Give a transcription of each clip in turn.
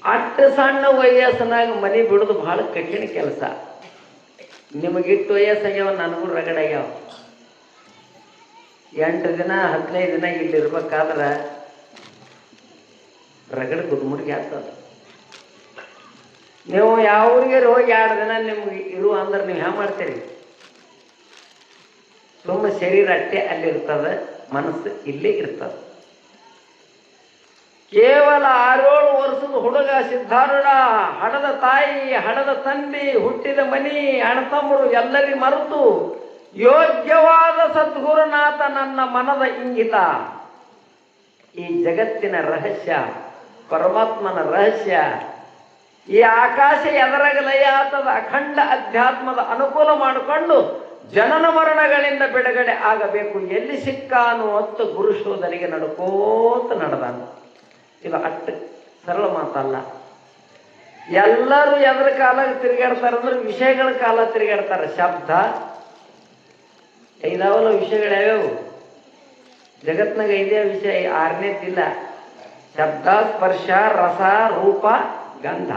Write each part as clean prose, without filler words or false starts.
ಅಷ್ಟು ಸಣ್ಣ ವಯಸ್ಸಿನಾಗ ಮನೆ ಬಿಡೋದು ಬಹಳ ಕಠಿಣ ಕೆಲಸ. ನಿಮಗಿಟ್ಟು ವಯಸ್ಸಾಗ್ಯಾವ, ನನಗೂ ರಗಡಾಗ್ಯಾವ. 8 ದಿನ 15 ದಿನ ಇಲ್ಲಿರ್ಬೇಕಾದ್ರೆ ರಗಡ ಗುದ್ಮುಡ್ಗೆ ಆಗ್ತದ. ನೀವು ಯಾವ ಊರಿಗೆ ಹೋಗಿ 2 ದಿನ ನಿಮ್ಗೆ ಇರು ಅಂದ್ರೆ ನೀವು ಹ್ಯಾಂಗ ಮಾಡ್ತೀರಿ? ತುಂಬ ಶರೀರ ಅಟ್ಟೆ ಅಲ್ಲಿರ್ತದೆ, ಮನಸ್ಸು ಇಲ್ಲೇ ಇರ್ತದೆ. ಕೇವಲ 6-7 ವರ್ಷದ ಹುಡುಗ ಸಿದ್ಧಾರೂಢ, ಹಡದ ತಾಯಿ, ಹಡದ ತಂದೆ, ಹುಟ್ಟಿದ ಮನಿ, ಅಣ್ಣತಮ್ಮರು ಎಲ್ಲರಿ ಮರೆತು ಯೋಗ್ಯವಾದ ಸದ್ಗುರುನಾಥ ನನ್ನ ಮನದ ಇಂಗಿತ, ಈ ಜಗತ್ತಿನ ರಹಸ್ಯ, ಪರಮಾತ್ಮನ ರಹಸ್ಯ, ಈ ಆಕಾಶ ಎದರಾಗ ಲಯ ಆತದ ಅಖಂಡ ಅಧ್ಯಾತ್ಮದ ಅನುಕೂಲ ಮಾಡಿಕೊಂಡು ಜನನ ಮರಣಗಳಿಂದ ಬಿಡುಗಡೆ ಆಗಬೇಕು. ಎಲ್ಲಿ ಸಿಕ್ಕಾನು ಹೊತ್ತು ಗುರುಶೋಧನೆಗೆ ನಡ್ಕೋತ ನಡೆದಾನು. ಇದು ಅಷ್ಟು ಸರಳ ಮಾತಲ್ಲ. ಎಲ್ಲರೂ ಎದ್ರ ಕಾಲಾಗ ತಿರುಗಾಡ್ತಾರೆ ಅಂದ್ರೆ ವಿಷಯಗಳ ಕಾಲ ತಿರುಗಾಡ್ತಾರೆ. ಶಬ್ದ ಐದಾವಲ್ಲ ವಿಷಯಗಳು ಯಾವ್ಯಾವು ಜಗತ್ನಾಗ? 5 ವಿಷಯ, 6ನೇದಿಲ್ಲ. ಶಬ್ದ, ಸ್ಪರ್ಶ, ರಸ, ರೂಪ, ಗಂಧ.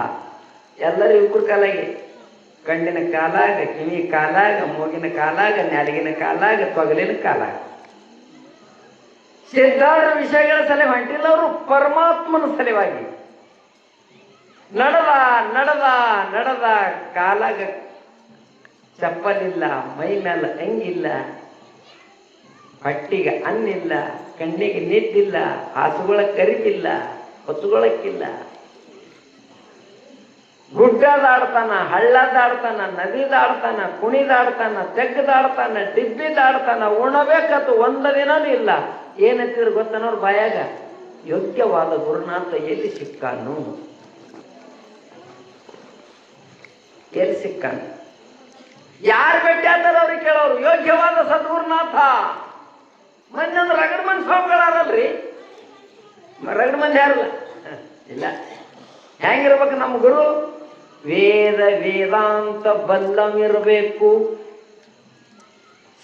ಎಲ್ಲರೂ ಯುವಕರ ಕಾಲಾಗೆ, ಗಂಡಿನ ಕಾಲಾಗ, ಕಿವಿ ಕಾಲಾಗ, ಮೂಗಿನ ಕಾಲಾಗ, ನಾಲಿಗಿನ ಕಾಲಾಗ, ತೊಗಲಿನ ಕಾಲಾಗ. ಸಿದ್ಧಾರ್ಥ ವಿಷಯಗಳ ಸಲಹೆ ಹೊಂಟಿಲ್ಲ, ಅವರು ಪರಮಾತ್ಮನ ಸಲುವಾಗಿ ನಡೆದ ಕಾಲಾಗ ಚಪ್ಪಲಿಲ್ಲ, ಮೈ ಮೇಲೆ ಅಂಗಿಲ್ಲ, ಹೊಟ್ಟಿಗೆ ಅನ್ನಿಲ್ಲ, ಕಣ್ಣಿಗೆ ನಿದ್ದಿಲ್ಲ, ಹಾಸುಗೊಳಕ್ಕೆ ಕರಿವಿಲ್ಲ, ಹೊತ್ತುಗೊಳಕ್ಕಿಲ್ಲ. ಗುಡ್ಡದಾಡ್ತಾನ, ಹಳ್ಳದಾಡ್ತಾನ, ನದಿದಾಡ್ತಾನ, ಕುಣಿದಾಡ್ತಾನ, ತೆಗ್ಗದಾಡ್ತಾನ, ಡಿಬ್ಬಿದಾಡ್ತಾನ. ಉಣಬೇಕತ್ತು 1 ದಿನನೂ ಇಲ್ಲ. ಏನಂತಿದ್ರು ಗೊತ್ತನವ್ರ ಬಾಯಾಗ? ಯೋಗ್ಯವಾದ ಗುರುನಾಥ ಎಲ್ಲಿ ಸಿಕ್ಕಾನು, ಎಲ್ಲಿ ಸಿಕ್ಕಾನು? ಯಾರು ಭೇಟಿ ಆಗ್ತಾರ ಅವ್ರಿಗೆ ಕೇಳೋರು ಯೋಗ್ಯವಾದ ಸದ್ಗುರುನಾಥ. ಮಂದಿ ಅಂದ್ರೆ ರಗಡ ಮಂದಿ ಸ್ವಾಮಿಗಳಾರಲ್ರಿ, ರಗಡ ಮಂದಿ ಯಾರಲ್ಲ ಇಲ್ಲ. ಹೆಂಗಿರ್ಬೇಕು ನಮ್ಮ ಗುರು? ವೇದ ವೇದಾಂತ ಬಲ್ಲವಿರಬೇಕು,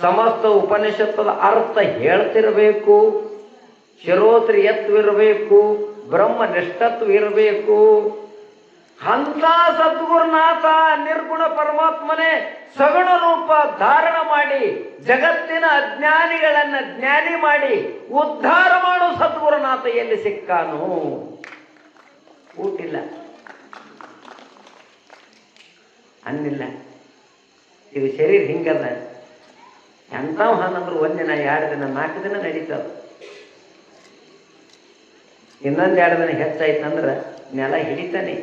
ಸಮಸ್ತ ಉಪನಿಷತ್ತದ ಅರ್ಥ ಹೇಳ್ತಿರಬೇಕು, ಶಿರೋತ್ರಿ ಎತ್ತವಿರಬೇಕು, ಬ್ರಹ್ಮ ನಿಷ್ಠತ್ವ ಇರಬೇಕು. ಅಂತ ಸದ್ಗುರುನಾಥ ನಿರ್ಗುಣ ಪರಮಾತ್ಮನೇ ಸಗುಣ ರೂಪ ಧಾರಣ ಮಾಡಿ ಜಗತ್ತಿನ ಅಜ್ಞಾನಿಗಳನ್ನ ಜ್ಞಾನಿ ಮಾಡಿ ಉದ್ಧಾರ ಮಾಡು ಸದ್ಗುರುನಾಥ ಎಲ್ಲಿ ಸಿಕ್ಕಾನು? ಊಟಿಲ್ಲ, ಅನ್ನಿಲ್ಲ. ಇದು ಶರೀರ ಹಿಂಗದ. ಎಂಥವು ಹಾನಂದ್ರೆ 1 ದಿನ 2 ದಿನ 4 ದಿನ ನಡೀತದ. ಇನ್ನೊಂದು 2 ದಿನ ಹೆಚ್ಚಾಯ್ತಂದ್ರೆ ನೆಲ ಹಿಡಿತಾನೆ.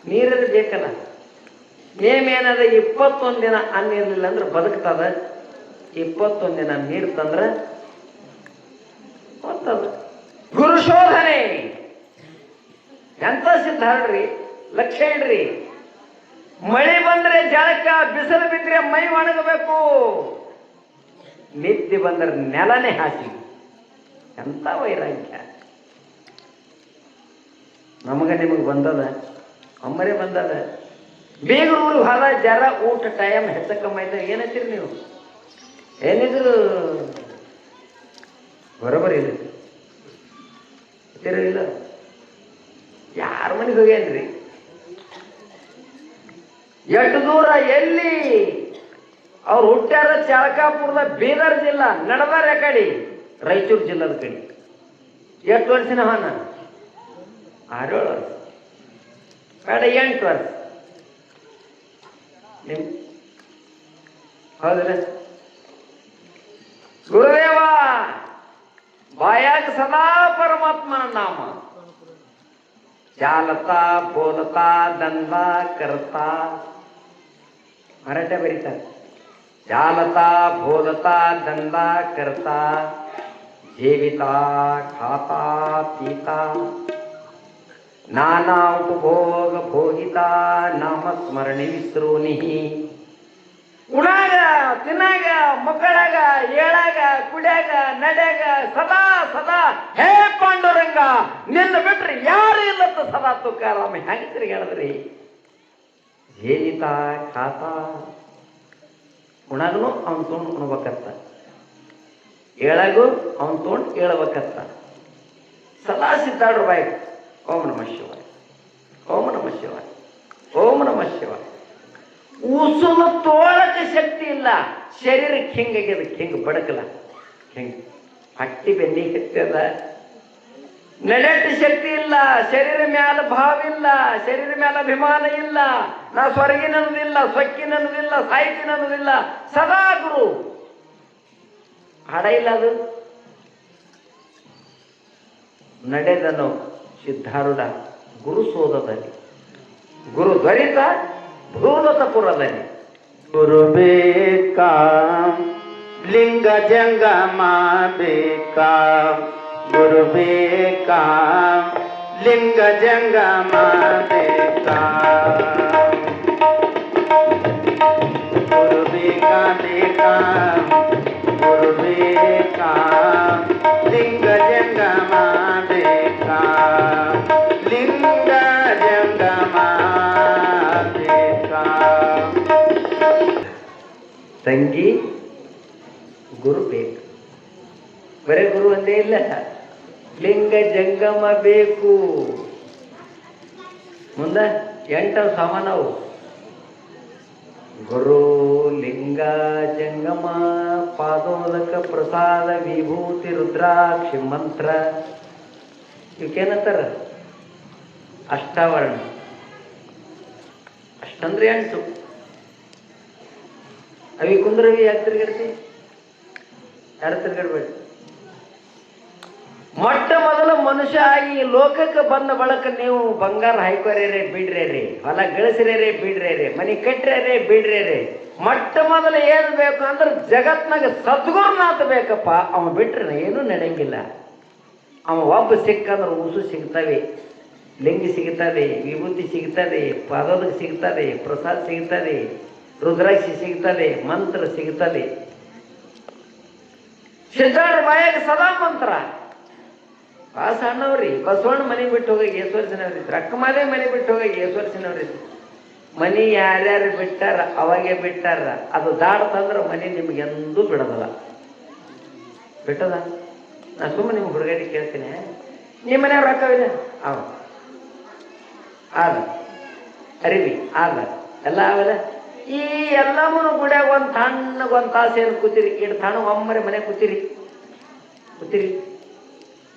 ನೀರಲ್ಲಿ ಬೇಕಲ್ಲ. ನೇಮ್ ಏನದ? 21 ದಿನ ಅನ್ನ ಇರಲಿಲ್ಲ ಅಂದ್ರೆ ಬದುಕ್ತದ, 21 ದಿನ ನೀರು ತಂದ್ರೆ ಹೋಗ್ತದ. ಗುರುಶೋಧನೆ ಎಂತ ಸಿದ್ಧಾರ್ಡ್ರಿ, ಲಕ್ಷ್ಯ ಇಡ್ರಿ. ಮಳೆ ಬಂದ್ರೆ ಜಳಕ, ಬಿಸಿಲು ಬಿದ್ದರೆ ಮೈ ಒಣಗಬೇಕು, ನಿದ್ದೆ ಬಂದ್ರೆ ನೆಲನೇ ಹಾಸಿ. ಎಂತ ವೈರಾಗ್ಯ ನಮಗ ನಿಮಗೆ ಬಂದದ, ಅಮ್ಮರೇ ಬಂದದ. ಬೇಗೂರು ಹಾಲ ಜರ ಊಟ ಟೈಮ್ ಹೆಚ್ಚಕ್ಕಮ್ಮ ಇದ್ದ ಏನಂತೀರಿ ನೀವು? ಏನಿದ್ರು ಬರೋಬರಿ ಇಲ್ಲ, ಇಲ್ಲ. ಯಾರ ಮನೆಗೆ ಹೋಗ್ಯಾನ್ರಿ? ಎಷ್ಟು ದೂರ, ಎಲ್ಲಿ ಅವ್ರು ಹುಟ್ಟ್ಯಾರ? ಚಾಳಕಾಪುರದ ಬೀದರ್ ಜಿಲ್ಲಾ, ನಡದಾರ ಕಡೆ ರಾಯಚೂರು ಜಿಲ್ಲದ ಕಡೆ. ಎಷ್ಟು ವರ್ಷನ ಹಾನ? 6-7 ವರ್ಷ ಬೇಡ 8 ವರ್ಷ. ನಿಮ್ ಹೌದ್ರ? ಗುರುದೇವ ಬಾಯಾಗ ಸದಾ ಪರಮಾತ್ಮನ ನಾಮ, ಜಾಲತಾ ಬೋಲತಾ ದಂಡ ಕರ್ತಾ. ಮರಾಠ ಬರೀತಾರೆ. ಜಾಲತಾ ಬೋಲತಾ ದಂಡ ಕರ್ತಾ, ಜೀವಿತಾ ಖಾತಾ ಪೀತಾ, ನಾನಾ ಉಪಭೋಗ ಭೋಗಿತಾ, ನಾಮ ಸ್ಮರಣೆ ವಿಸ್ರೋನಿ. ಉಣಾಗ, ತಿನ್ನಾಗ, ಮಕ್ಕಳಾಗ, ಏಳಾಗ, ಕುಡ್ಯಾಗ, ನಡ್ಯಾಗ ಸದಾ ಸದಾ ಹೇ ಪಾಂಡುರಂಗ ನಿನ್ನ ಬಿಟ್ರಿ ಯಾರು ಇಲ್ಲತ್ತ ಸದಾ ತುಕಾರಾಮ. ಹೆಂಗ ತಿರುಗಾಡದ್ರಿ? ಜೇನಿತ ಖಾತ. ಉಣಾಗನು ಅವನ್ ತೊಗೊಂಡು ಉಣ್ಬೇಕತ್ತ, ಏಳಾಗು ಅವನ್ ತೊಗೊಂಡು ಏಳ್ಬೇಕತ್ತ. ಸದಾ ಸಿದ್ದಾಡ್ರು ಬಾಯಿ ಓಂ ನಮಃ ಶಿವಾಯ. ಶಿವ, ಓಂ ನಮಃ ಶಿವ. ಉಸುಲು ತೋಳಕ್ಕೆ ಶಕ್ತಿ ಇಲ್ಲ, ಶರೀರಕ್ಕೆ ಹಿಂಗಾಗ್ಯದ, ಹಿಂಗೆ ಬಡಕಲ್ಲ, ಹಿಂಗೆ ಹಟ್ಟಿ ಬೆನ್ನಿ ಕತ್ತದ. ನಡೆಯಕ್ಕೆ ಶಕ್ತಿ ಇಲ್ಲ, ಶರೀರ ಮ್ಯಾಲ ಭಾವ ಇಲ್ಲ, ಶರೀರ ಮ್ಯಾಲ ಅಭಿಮಾನ ಇಲ್ಲ. ನಾ ಸ್ವರ್ಗಿನನ್ನೋದಿಲ್ಲ, ಸ್ವಕ್ಕಿನನ್ನೋದಿಲ್ಲ, ಸಾಹಿತಿನನ್ನೋದಿಲ್ಲ, ಸದಾ ಗುರು. ಹಾಡ ಇಲ್ಲ ಅದು. ನಡೆದನು ಸಿದ್ಧಾರೂಢ ಗುರು ಸೋದದಲ್ಲಿ, ಗುರು ಧ್ವರಿತ ಭೂಲತಪುರದಲ್ಲಿ. ಗುರು ಬೇಕಾ ಲಿಂಗ ಜಂಗಮ ಬೇಕಾ, ಗುರು ಬೇಕಾ ಲಿಂಗ ಜಂಗಮ ಬೇಕಾ, ಗುರು ಬೇಕಾ ಬೇಕಾ, ಗುರು ಬೇಕಾ ಲಿಂಗ ಜಂಗಮ ಬೇಕಾ, ಲಿಂಗ ಜಂಗಮ ಬೇಕಾ. ತಂಗಿ ಗುರು ಬೇಕು, ಬರೇ ಗುರು ಒಂದೇ ಇಲ್ಲ, ಲಿಂಗ ಜಂಗಮ ಬೇಕು. ಮುಂದ 8 ಸಾಮಾನವು: ಗುರು ಲಿಂಗ ಜಂಗಮ ಪಾದೋದಕ ಪ್ರಸಾದ ವಿಭೂತಿ ರುದ್ರಾಕ್ಷಿ ಮಂತ್ರ. ಇವಕ್ಕೇನಂತಾರ? ಅಷ್ಟಾವರಣ. ಅಷ್ಟಂದ್ರೆ 8. ಅವಿ ಕುಂದ್ರವಿ ಯಾಕೆ ತಿರ್ಗಾಡ್ತಿ? ಯಾರು ತಿರ್ಗಾಡ್ಬೇಡಿ. ಮೊಟ್ಟ ಮೊದಲ ಮನುಷ್ಯ ಆಗಿ ಲೋಕಕ್ಕೆ ಬಂದ ಬಳಕ ನೀವು ಬಂಗಾರ ಹಾಯ್ಕೋರ್ಯಾರೆ ಬಿಡ್ರೇರಿ, ಹೊಲ ಗಳಿಸ್ರೇರಿ ಬಿಡ್ರೇರಿ, ಮನೆ ಕಟ್ಟ್ರೇರಿ ಬಿಡ್ರೇರಿ. ಮೊಟ್ಟ ಮೊದಲು ಏನು ಬೇಕು ಅಂದ್ರೆ ಜಗತ್ನಾಗ ಸದ್ಗುರುನಾಥ ಬೇಕಪ್ಪ. ಅವ ಬಿಟ್ರೆ ಏನೂ ನಡೆಯಂಗಿಲ್ಲ. ಅವ ಒಬ್ಬ ಸಿಕ್ಕಂದ್ರೆ ಉಸು ಸಿಗ್ತವೆ, ಲಿಂಗಿ ಸಿಗ್ತದೆ, ವಿಭೂತಿ ಸಿಗ್ತದೆ, ಪಾದೋದಕ ಸಿಗ್ತದೆ, ಪ್ರಸಾದ ಸಿಗ್ತದೆ, ರುದ್ರಾಕ್ಷಿ ಸಿಗ್ತದೆ, ಮಂತ್ರ ಸಿಗ್ತದೆ. ಸಿದ್ಧಾರ್ಥ ಬಾಯಾಗ ಸದಾ ಮಂತ್ರ. ಆ ಸಣ್ಣವ್ರಿ ಬಸವಣ್ಣ ಮನೆ ಬಿಟ್ಟು ಹೋಗಿ ಏಶ್ವರ್ಸಿನವ್ರಿದ್ರು, ಅಕ್ಕಮಾದೇ ಮನೆ ಬಿಟ್ಟು ಹೋಗಿ ಏಶ್ವರ್ಸಿನವ್ರಿದ್ರು. ಮನೆ ಯಾರ್ಯಾರು ಬಿಟ್ಟಾರ ಅವಾಗೆ ಬಿಟ್ಟಾರ. ಅದು ದಾಡ್ತಂದ್ರೆ ಮನೆ ನಿಮ್ಗೆ ಎಂದೂ ಬಿಡೋದಲ್ಲ. ಬಿಟ್ಟದ? ನಾ ಸುಮ್ಮನೆ ನಿಮ್ಗೆ ಹುಡುಗಾಡಿ ಕೇಳ್ತೀನಿ, ನಿಮ್ಮ ಮನೆಯವ್ರು ರೊಕ್ಕವಿದೆ ಅವ ಆದ, ಅರಿವಿ ಆದ, ಎಲ್ಲ ಆವೆಲ್ಲ. ಈ ಎಲ್ಲಮ್ಮನ ಗುಡಿಯಾಗ ಒಂದು ತಣ್ಣಗೊಂದು ತಾಸು ಏನು ಕೂತಿರಿ, ಇಟ್ಟು ತಾಣ ಒಮ್ಮರೆ ಮನೆ ಕೂತಿರಿ.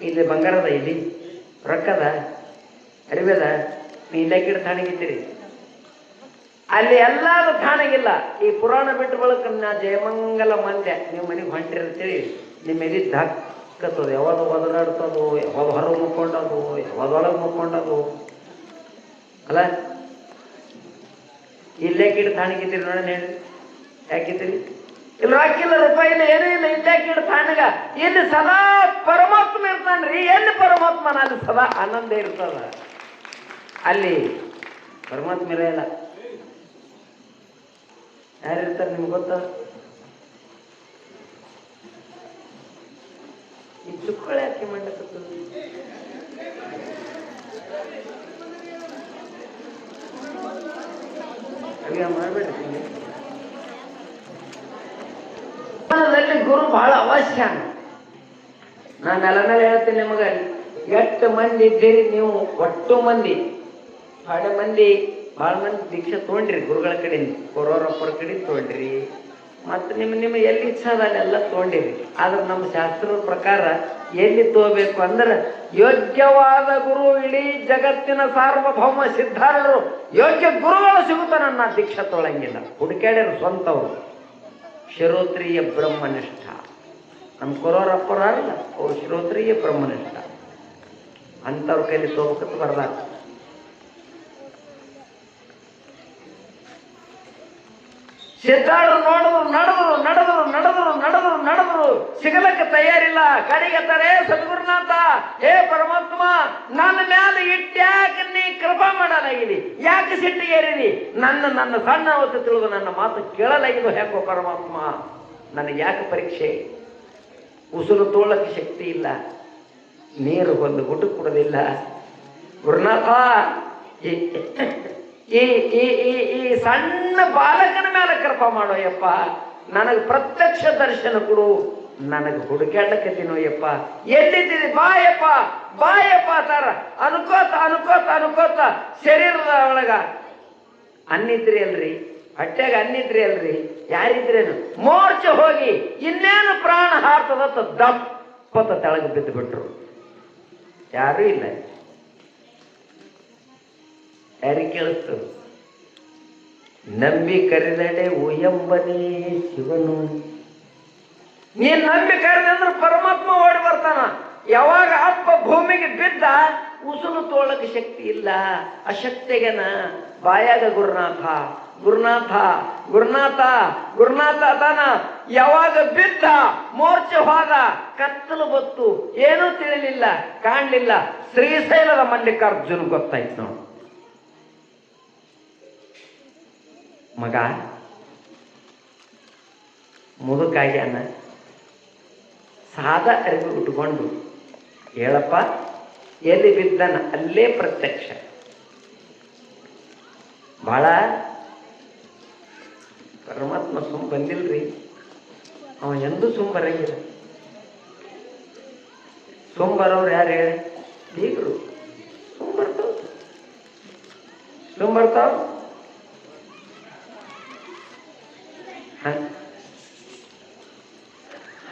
ಇಲ್ಲಿ ಬಂಗಾರದ, ಇಲ್ಲಿ ರೊಕ್ಕದ, ಅರಿವೆದ, ನೀ ಇಲ್ಲಕ್ಕಿಟ್ಟು ತಾಣಿಗಿದ್ದೀರಿ. ಅಲ್ಲಿ ಎಲ್ಲಾರು ತಾಣಗಿಲ್ಲ. ಈ ಪುರಾಣ ಬಿಟ್ಟು ಬಳಕ ನಾ ಜಯಮಂಗಲ ಮಂದ್ಯ ನೀವು ಮನೆಗೆ ಹೊಂಟಿರ್ತೀರಿ, ನಿಮ್ಮ ಎದಿ ದಾಕ್ಕತ್ತದು. ಯಾವಾಗ ಒದರಾಡ್ತದು, ಯಾವಾಗ ಹೊರಗೆ ಮುಕ್ಕೊಂಡದು, ಯಾವಾಗೊಳಗೆ ಮುಕ್ಕೊಂಡದು ಅಲ್ಲ. ಇಲ್ಲೇಕಿಟ್ಟು ತಾಣಿಗಿದ್ದೀರಿ ನೋಡೋಣ, ಹೇಳಿ ಯಾಕಿದ್ದೀರಿ? ಇಲ್ಲಿ ರೊಕ್ಕಿಲ್ಲ, ರೂಪಾಯಿ ಇಲ್ಲ, ಏನೂ ಇಲ್ಲ. ಇಲ್ಲೇಕಿಟ್ಟು ತಾಣಗ ಇಲ್ಲಿ ಸದಾ ಪರಮಾತ್ಮ ಇರ್ತಾನ್ರಿ. ಎಲ್ಲಿ ಪರಮಾತ್ಮನ ಅಲ್ಲಿ ಸದಾ ಆನಂದ ಇರ್ತದ. ಅಲ್ಲಿ ಪರಮಾತ್ಮ ಇರಲ್ಲ. ಯಾರಿರ್ತಾರೆ ನಿಮ್ಗೆ ಗೊತ್ತ? ಈ ಚುಕ್ಕಳೆ ಯಾಕೆ ಮಾಡಕತ್ತದ? ಮಾಡಬೇಡ್ರಿ. ಗುರು ಬಹಳ ಅವಶ್ಯ. ನಾನು ನೆಲನಲ್ಲಿ ಹೇಳ್ತೀನಿ ನಿಮಗೆ, 8 ಮಂದಿ ಇದ್ದೀರಿ ನೀವು, ಒಟ್ಟು ಮಂದಿ ಭಾಳ ಮಂದಿ ದೀಕ್ಷೆ ತೊಗೊಂಡ್ರಿ ಗುರುಗಳ ಕಡೆಯಿಂದ, ಕೊರೋರಪ್ಪರ ಕಡೆ ತೊಗೊಂಡ್ರಿ, ಮತ್ತು ನಿಮ್ಮ ಎಲ್ಲಿ ಇಚ್ಛೆ ಅದ ಅಲ್ಲೆಲ್ಲ ತೊಗೊಂಡಿರಿ. ಆದ್ರೆ ನಮ್ಮ ಶಾಸ್ತ್ರದ ಪ್ರಕಾರ ಎಲ್ಲಿ ತಗೋಬೇಕು ಅಂದ್ರೆ ಯೋಗ್ಯವಾದ ಗುರು, ಇಡೀ ಜಗತ್ತಿನ ಸಾರ್ವಭೌಮ ಸಿದ್ಧಾರೂಢರು ಯೋಗ್ಯ ಗುರುಗಳು ಸಿಗುತ್ತಾನ. ನನ್ನ ದೀಕ್ಷೆ ತೊಗೊಳಂಗಿಲ್ಲ, ಹುಡುಕ್ಯಾಡ್ಯಾರ ಸ್ವಂತವ್ರು. ಶ್ರೋತ್ರಿಯ ಬ್ರಹ್ಮನಿಷ್ಠ. ನಮ್ಮ ಕೊರೋರಪ್ಪರ ಅಲ್ಲ, ಅವ್ರು ಶ್ರೋತ್ರಿಯ ಬ್ರಹ್ಮನಿಷ್ಠ. ಅಂಥವ್ರ ಕೈಲಿ ತಗೋಬೇಕಂತ ಬರ್ದಾರ. ಸಿದ್ಧಾರೂಢರು ನಡೆದ್ರು ಸಿಗಲಕ್ಕೆ ತಯಾರಿಲ್ಲ. ಕಡೆಗೆತ್ತಾರೆ, ಸದ್ಗುರುನಾಥ, ಹೇ ಪರಮಾತ್ಮ, ನನ್ನ ಮ್ಯಾಲ ಇಟ್ಟ್ಯಾಕೆ ನೀ ಕೃಪಾ ಮಾಡಲಾಗಿದಿ? ಯಾಕೆ ಸಿಟ್ಟಿಗೇರಿದಿ? ನನ್ನ ಸಣ್ಣ ಅವತ್ತು ತಿಳಿದು ನನ್ನ ಮಾತು ಕೇಳಲಾಗಿದ್ದು ಹೇಗೋ ಪರಮಾತ್ಮ? ನನಗೆ ಯಾಕೆ ಪರೀಕ್ಷೆ? ಉಸಿರು ತೋಳಕ್ಕೆ ಶಕ್ತಿ ಇಲ್ಲ, ನೀರು ಒಂದು ಗುಟ್ಟು ಕೊಡೋದಿಲ್ಲ. ಗುರುನಾಥ, ಈ ಸಣ್ಣ ಬಾಲಕನ ಮೇಲೆ ಕೃಪಾ ಮಾಡೋ ಯಪ್ಪ. ನನಗೆ ಪ್ರತ್ಯಕ್ಷ ದರ್ಶನ ಕೊಡು. ನನಗೆ ಹುಡುಕಾಡಕತ್ತೀನೋ ಯಪ್ಪ. ಎಲ್ಲಿದ್ದೀರಿ? ಬಾಯಪ್ಪ, ಬಾಯಪ್ಪ ತಾರ ಅನ್ಕೋತ ಅನ್ಕೋತ ಅನ್ಕೋತ ಶರೀರದ ಒಳಗ ಅನ್ನಿದ್ರಿ ಅಲ್ರಿ, ಹೊಟ್ಟೆಗ ಅನ್ನಿದ್ರಿ ಅಲ್ರಿ, ಯಾರಿದ್ರೇನು ಮೋರ್ಚೆ ಹೋಗಿ ಇನ್ನೇನು ಪ್ರಾಣ ಹಾರ್ತದತ್ತ ದಪ್ಪತ್ತ ತೆಳಗೆ ಬಿದ್ದು ಬಿಟ್ರು. ಯಾರೂ ಇಲ್ಲ. ಯಾರಿಗೆ ಕೇಳಿಸ್ತು? ನಂಬಿ ಕರೆದಡೆ ಉಯಂಬನೇ ಶಿವನು. ನೀನ್ ನಂಬಿ ಕರೆದೆ ಅಂದ್ರೆ ಪರಮಾತ್ಮ ಓಡಿ ಬರ್ತಾನ. ಯಾವಾಗ ಅಪ್ಪ ಭೂಮಿಗೆ ಬಿದ್ದ ಉಸುಲು ತೋಳಕ್ಕೆ ಶಕ್ತಿ ಇಲ್ಲ, ಅಶಕ್ತಿಗೆನ ಬಾಯಾಗ ಗುರುನಾಥ ಗುರುನಾಥ ಗುರುನಾಥ ಗುರುನಾಥ ಅದಾನ. ಯಾವಾಗ ಬಿದ್ದ ಮೋರ್ಚೆ ಹೋದ, ಕತ್ತಲು ಬತ್ತು, ಏನೂ ತಿಳಿಲಿಲ್ಲ, ಕಾಣಲಿಲ್ಲ. ಶ್ರೀಶೈಲದ ಮಲ್ಲಿಕಾರ್ಜುನ್ ಗೊತ್ತಾಯ್ತು ನೋಡು. ಮಗ ಮುದುಕಾಗ್ಯಾನ, ಸಾದ ಅರಿವು ಉಟ್ಕೊಂಡು ಹೇಳಪ್ಪ ಎಲ್ಲಿ ಬಿದ್ದಾನ ಅಲ್ಲೇ ಪ್ರತ್ಯಕ್ಷ. ಬಹಳ ಪರಮಾತ್ಮ ಸುಮ್ ಬಂದಿಲ್ರಿ, ಅವ ಎಂದೂ ಸುಮ್ ಬರಂಗಿಲ್ಲ. ಸುಮ್ ಬರೋರು ಯಾರು ಹೇಳಿ? ಬೀಗರು. ಸುಮ್ ಬರ್ತಾವ, ಸುಮ್ ಬರ್ತಾವ.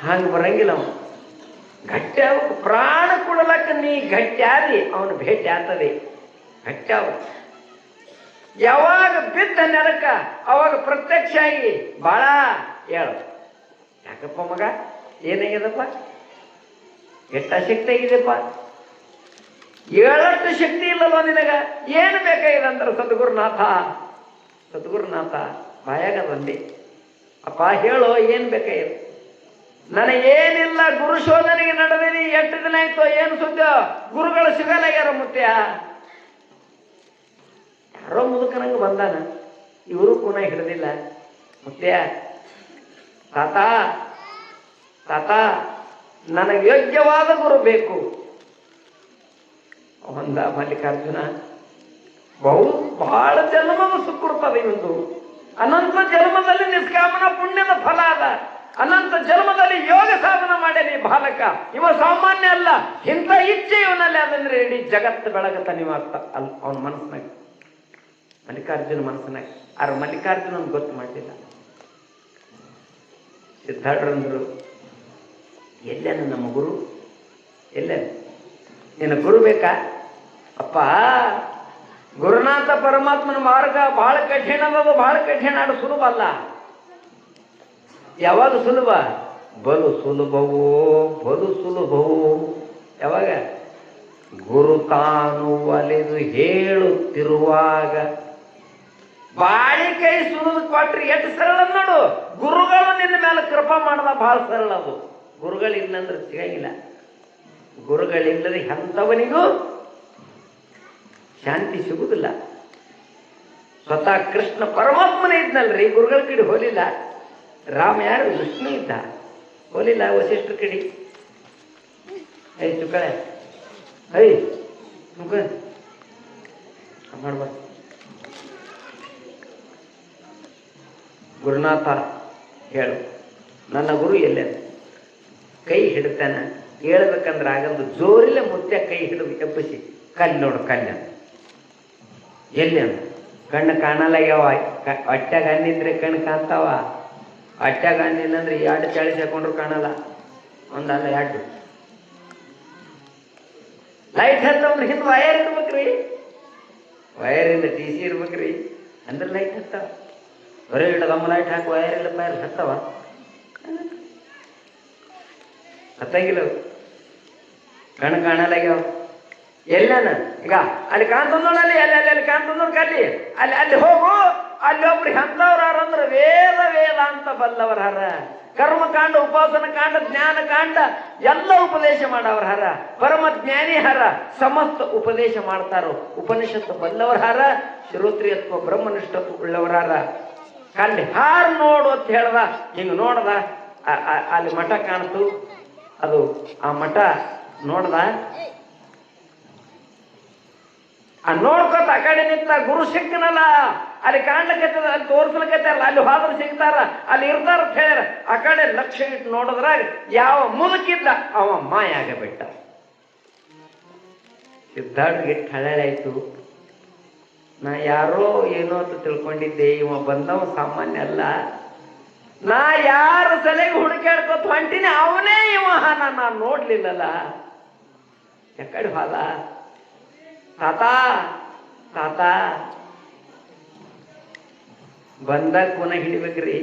ಹಂಗ ಬರಂಗಿಲ್ಲ. ಅವ ಗಟ್ಟಿ ಅವ, ಪ್ರಾಣ ಕೊಡಲಕ್ಕ ನೀ ಗಟ್ಟಿ ಆದಿ ಅವನು ಭೇಟಿ ಆಗ್ತದೆ. ಗಟ್ಟಿ ಅವ ಯಾವಾಗ ಬಿದ್ದ ನೆಲಕ್ಕ ಅವಾಗ ಪ್ರತ್ಯಕ್ಷ ಆಗಿ ಬಾಳ ಹೇಳು, ಯಾಕಪ್ಪ ಮಗ ಏನಾಗ್ಯದಪ್ಪ, ಎಷ್ಟ ಶಕ್ತಿ ಆಗಿದೆಪ್ಪ, ಏಳಷ್ಟು ಶಕ್ತಿ ಇಲ್ಲಲ್ವ ನಿನಗ, ಏನು ಬೇಕಾಗಿದೆ ಅಂದ್ರೆ ಸದ್ಗುರುನಾಥ ಸದ್ಗುರುನಾಥ ಬಾಯಾಗ ಬಂದೆ. ಅಪ್ಪ ಹೇಳೋ ಏನ್ ಬೇಕಾಗಿದೆ? ನನಗೇನಿಲ್ಲ, ಗುರು ಶೋಧನೆಗೆ ನಡೆದೀನಿ, ಎಷ್ಟು ದಿನ ಆಯ್ತು, ಏನು ಸುದ್ದಿ? ಗುರುಗಳು ಸಿಗಲಾಗ್ಯಾರ ಮುತ್ಯ. ಯಾರೋ ಮುದುಕನಂಗ ಬಂದಾನ, ಇವರು ಕೂಡ ಹಿಡಿದಿಲ್ಲ. ಮುತ್ಯ ತಾತ ತಾತ ನನಗೆ ಯೋಗ್ಯವಾದ ಗುರು ಬೇಕು. ಒಂದ ಮಲ್ಲಿಕಾರ್ಜುನ ಬಹಳ ಜನ್ಮದ ಸುಕೃತದ ಇವೊಂದು. ಅನಂತ ಜನ್ಮದಲ್ಲಿ ನಿಷ್ಕಾಮನ ಪುಣ್ಯದ ಫಲ ಅದ. ಅನಂತ ಜನ್ಮದಲ್ಲಿ ಯೋಗ ಸಾಧನ ಮಾಡೇನಿ ಬಾಲಕ. ಇವ ಸಾಮಾನ್ಯ ಅಲ್ಲ, ಇಂಥ ಇಚ್ಛೆ ಇವನಲ್ಲಿ ಅದಂದ್ರೆ ಇಡೀ ಜಗತ್ತು ಬೆಳಗತ್ತ. ನೀವು ಅರ್ಥ ಅಲ್ಲ ಅವನ ಮನಸ್ಸಿನಾಗ, ಮಲ್ಲಿಕಾರ್ಜುನ ಮನಸ್ಸಿನಾಗ. ಆದ್ರೆ ಮಲ್ಲಿಕಾರ್ಜುನ ಗೊತ್ತು ಮಾಡಲಿಲ್ಲ. ಸಿದ್ಧಾರ್ಥರಂದ್ರು, ಎಲ್ಲೇನು ನಮ್ಮ ಗುರು, ಎಲ್ಲೇನು ನಿನ್ನ ಗುರು ಬೇಕಾ? ಅಪ್ಪ ಗುರುನಾಥ ಪರಮಾತ್ಮನ ಮಾರ್ಗ ಬಹಳ ಕಠಿಣ ಅದ, ಬಹಳ ಕಠಿಣ. ಅದು ಸುಲಭ ಅಲ್ಲ. ಯಾವಾಗ ಸುಲಭ? ಬಲು ಸುಲಭವೋ ಬಲು ಸುಲಭವೋ. ಯಾವಾಗ? ಗುರು ತಾನು ಒಲೆದು ಹೇಳುತ್ತಿರುವಾಗ. ಬಾಳಿ ಕೈ ಸುಲಿದು ಕೊಟ್ರಿ ಎಷ್ಟು ಸರಳ ನೋಡು. ಗುರುಗಳು ನಿನ್ನ ಮೇಲೆ ಕೃಪಾ ಮಾಡದ ಬಹಳ ಸರಳ. ಅದು ಗುರುಗಳಿಲ್ಲಂದ್ರೆ ಸಿಗಂಗಿಲ್ಲ. ಗುರುಗಳಿಲ್ಲದೆ ಎಂಥವನಿಗೂ ಶಾಂತಿ ಸಿಗುವುದಿಲ್ಲ. ಸ್ವತಃ ಕೃಷ್ಣ ಪರಮಾತ್ಮನೇ ಇದ್ನಲ್ರಿ, ಗುರುಗಳ ಕಡೆ ಹೋಲಿಲ್ಲ. ರಾಮ ಯಾರು? ವಿಷ್ಣು ಇದ್ದ, ಹೋಲಿಲ್ಲ. ವಸಿಷ್ಠರ ಕಡೆ ಐ ಚುಕ್ಕಳೆ ಐ ಮುಖ ಮಾಡ್ಬಾರ್ದು. ಗುರುನಾಥ ಹೇಳು, ನನ್ನ ಗುರು ಎಲ್ಲೇ ಕೈ ಹಿಡ್ತಾನ, ಹೇಳ್ಬೇಕಂದ್ರೆ ಆಗಂದು ಜೋರಿಲ್ಲ. ಮುತ್ಯ ಕೈ ಹಿಡಿದು ಎಬ್ಬಿಸಿ, ಕಲ್ಲು ನೋಡು ಕಲ್ಲು ಎಲ್ಲಿ ಅಂತ. ಕಣ್ಣು ಕಾಣಲಾಗ್ಯಾವ. ಹೊಟ್ಯಾಗ ಅನ್ನಿದ್ರೆ ಕಣ್ಣು ಕಾಣ್ತಾವ, ಹೊಟ್ಯಾಗ ಅನ್ನಿಲ್ಲ ಅಂದ್ರೆ ಎರಡು ಚಾಳಿಸಿ ಹಾಕೊಂಡ್ರು ಕಾಣಲ್ಲ. ಒಂದಲ್ಲ ಎರಡು ಲೈಟ್ ಹತ್ತವ್ರ ಹಿಂದೆ ವಯರ್ ಇರ್ಬೇಕ್ರಿ, ವಯರಿಂದ ಟಿ ಸಿ ಇರ್ಬೇಕ್ರಿ, ಅಂದ್ರೆ ಲೈಟ್ ಹತ್ತಾವ. ಬರೀ ಇಡದಮ್ಮ ಲೈಟ್ ಹಾಕಿ ವಯರ್ ಇಲ್ಲ ಪೈರ್ ಹತ್ತವ, ಹತ್ತಂಗಿಲ್ಲ. ಕಣ್ಣು ಕಾಣಲಾಗ್ಯಾವ. ಎಲ್ಲನ ಈಗ ಅಲ್ಲಿ ಕಾಣ್ತದ ನೋಡಿ, ಅಲ್ಲಿ ಅಲ್ಲಿ ಅಲ್ಲಿ ಅಲ್ಲಿ ಕಾಣ್ತದ ನೋಡಿ ಕಲ್ಲಿ, ಅಲ್ಲಿ ಅಲ್ಲಿ ಹೋಗು. ಅಲ್ಲಿ ಒಬ್ರಿಗೆ ಅಂತವ್ರ ಅಂದ್ರೆ ವೇದ ವೇದ ಅಂತ ಬಲ್ಲವರ ಹರ. ಕರ್ಮಕಾಂಡ, ಉಪಾಸನ ಕಾಂಡ, ಜ್ಞಾನ ಕಾಂಡ ಎಲ್ಲ ಉಪದೇಶ ಮಾಡವ್ರ ಹರ. ಪರಮ ಜ್ಞಾನಿ ಹರ, ಸಮಸ್ತ ಉಪದೇಶ ಮಾಡ್ತಾರೋ. ಉಪನಿಷತ್ತು ಬಲ್ಲವರ ಹರ, ಶ್ರೋತ್ರಿಯತ್ವ ಬ್ರಹ್ಮನಿಷ್ಠತ್ವ ಉಳ್ಳವರ ಹರ. ಅಲ್ಲಿ ಹಾರು ನೋಡು ಅಂತ ಹೇಳ್ದ. ಹಿಂಗ ನೋಡ್ದ, ಅಲ್ಲಿ ಮಠ ಕಾಣ್ತು. ಅದು ಆ ಮಠ ನೋಡ್ದ, ಆ ನೋಡ್ಕೊತ ಆ ಕಡೆ ನಿಂತ ಗುರು ಸಿಕ್ಕನಲ್ಲ. ಅಲ್ಲಿ ಕಾಣ್ಲಿಕ್ಕತ್ತದ, ಅಲ್ಲಿ ತೋರ್ಸ್ಲಿಕ್ಕತ್ತಲ್ಲ, ಅಲ್ಲಿ ಹೋದ್ರೆ ಸಿಗ್ತಾರ, ಅಲ್ಲಿ ಇರ್ತಾರ ಅಂತ ಹೇಳ್ಯಾರ. ಆ ಕಡೆ ಲಕ್ಷ್ಯ ಇಟ್ಟು ನೋಡಿದ್ರಾಗ ಯಾವ ಮುದುಕಿದ್ದ ಅವ ಮಾಯಾಗ ಬಿಟ್ಟ. ಸಿದ್ಧಾರ್ಥಗೆ ಹಳಾಯ್ತು. ನಾ ಯಾರೋ ಏನೋ ಅಂತ ತಿಳ್ಕೊಂಡಿದ್ದೆ, ಇವ ಬಂದವ ಸಾಮಾನ್ಯ ಅಲ್ಲ. ನಾ ಯಾರ ಸಲೆಗೆ ಹುಡುಕಾಡ್ಕೊತ ಹೊಂಟಿನಿ ಅವನೇ ಇವ. ನಾನು ನೋಡ್ಲಿಲ್ಲಲ್ಲ. ಯಾಕಡೆ ಹಾಲ ತಾತ ತಾತ ಬಂದಾಗ ಪುನಃ ಹಿಡಿಬೇಕ್ರಿ.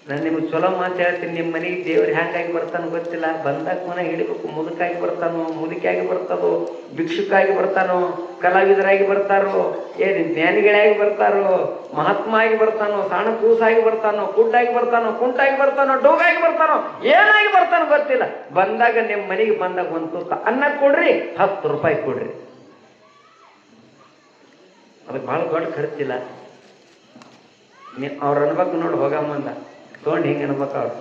ನಾನು ನಿಮ್ಗೆ ಚಲೋ ಮಾತು ಹೇಳ್ತೀನಿ. ನಿಮ್ಮ ಮನೆಗೆ ದೇವ್ರು ಹ್ಯಾಂಗಾಗಿ ಬರ್ತಾನೋ ಗೊತ್ತಿಲ್ಲ. ಬಂದಾಗ ಪುನಃ ಹಿಡಿಬೇಕು. ಮುದುಕಾಗಿ ಬರ್ತಾನೋ, ಮುದುಕಿಯಾಗಿ ಬರ್ತದೋ, ಭಿಕ್ಷುಕಾಗಿ ಬರ್ತಾನೋ, ಕಲಾವಿದರಾಗಿ ಬರ್ತಾರೋ, ಏನು ಜ್ಞಾನಿಗಳಾಗಿ ಬರ್ತಾರೋ, ಮಹಾತ್ಮ ಆಗಿ ಬರ್ತಾನೋ, ಸಣ್ಣ ಕೂಸಾಗಿ ಬರ್ತಾನೋ, ಕುಡ್ಡಾಗಿ ಬರ್ತಾನೋ, ಕುಂಟಾಗಿ ಬರ್ತಾನೋ, ಡೋಗಾಗಿ ಬರ್ತಾನೋ, ಏನಾಗಿ ಬರ್ತಾನೋ ಗೊತ್ತಿಲ್ಲ. ಬಂದಾಗ ನಿಮ್ಮ ಮನೆಗೆ ಬಂದಾಗ ಒಂದು ತುತ್ತ ಅನ್ನ ಕೊಡ್ರಿ, 10 ರೂಪಾಯಿ ಕೊಡ್ರಿ. ಅದಕ್ಕೆ ಭಾಳ ದೊಡ್ಡ ಖರ್ಚಿಲ್ಲ. ಅವ್ರು ಅನ್ಬೇಕು ನೋಡಿ, ಹೋಗಮ್ಮಂದ ತೊಗೊಂಡು ಹಿಂಗೆ ಅನ್ಬೇಕು ಅವ್ರು.